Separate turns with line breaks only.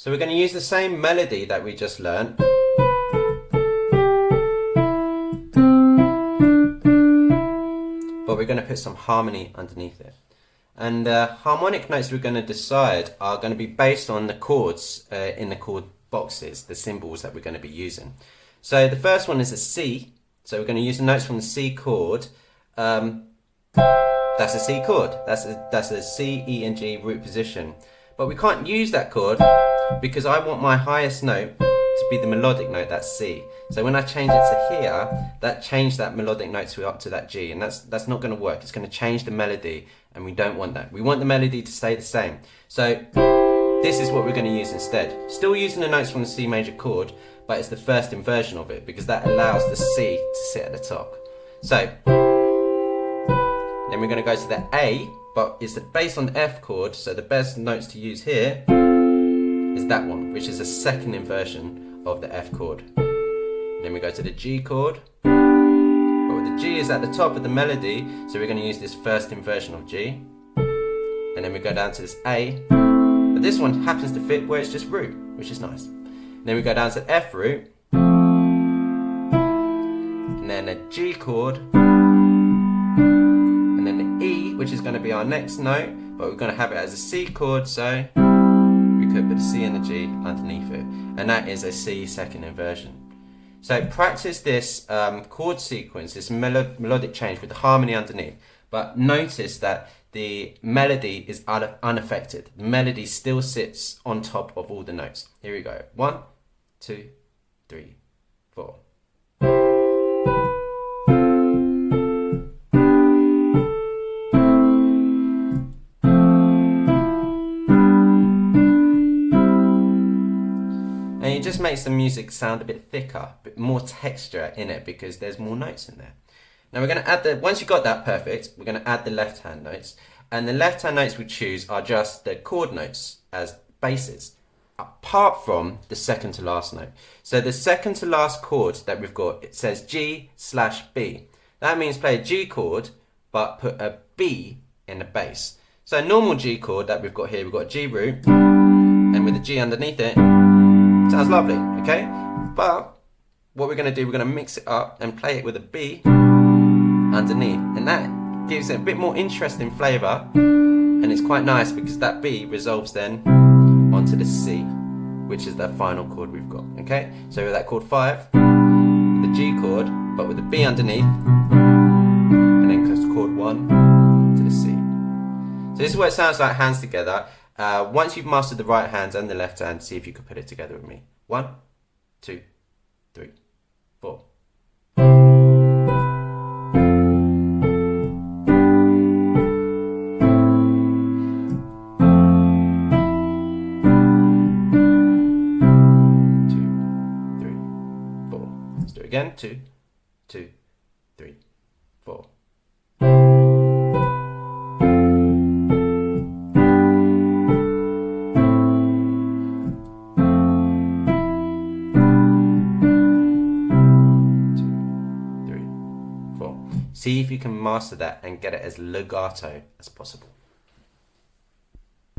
So we're going to use the same melody that we just learned, but we're going to put some harmony underneath it. And harmonic notes we're going to decide are going to be based on the chords in the chord boxes, the symbols that we're going to be using. So the first one is a C. So we're going to use the notes from the C chord. That's a C chord. That's a C, E and G root position. But we can't use that chord because I want my highest note to be the melodic note, that's C. So when I change it to here, that changed that melodic note to up to that G, and that's not going to work. It's going to change the melody, and we don't want that. We want the melody to stay the same. So this is what we're going to use instead. Still using the notes from the C major chord, but it's the first inversion of it because that allows the C to sit at the top. So then we're going to go to the A, but it's based on the F chord, so the best notes to use here is that one, which is a second inversion of the F chord. Then we go to the G chord, but the G is at the top of the melody, so we're going to use this first inversion of G. And then we go down to this A, but this one happens to fit where it's just root, which is nice. Then we go down to F root, and then a G chord, and then the E, which is going to be our next note, but we're going to have it as a C chord, so we could put the C and the G underneath it, and that is a C second inversion. So practice this chord sequence, this melodic change with the harmony underneath, but notice that the melody is unaffected. The melody still sits on top of all the notes. Here we go. 1, 2, 3, 4. And it just makes the music sound a bit thicker, a bit more texture in it because there's more notes in there. Now we're going to add once you've got that perfect, we're going to add the left hand notes. And the left hand notes we choose are just the chord notes as bases, apart from the second to last note. So the second to last chord that we've got, it says G/B. That means play a G chord, but put a B in the bass. So a normal G chord that we've got here, we've got a G root, and with a G underneath it, sounds lovely, okay? But what we're going to do, we're going to mix it up and play it with a B underneath, and that gives it a bit more interesting flavour, and it's quite nice because that B resolves then onto the C, which is the final chord we've got, okay? So with that chord 5, the G chord, but with the B underneath, and then goes chord 1 to the C. So this is what it sounds like hands together. Once you've mastered the right hand and the left hand, see if you could put it together with me. 1, 2, 3, 4. Let's do it again. 2, 2, 3, 4. See if you can master that and get it as legato as possible.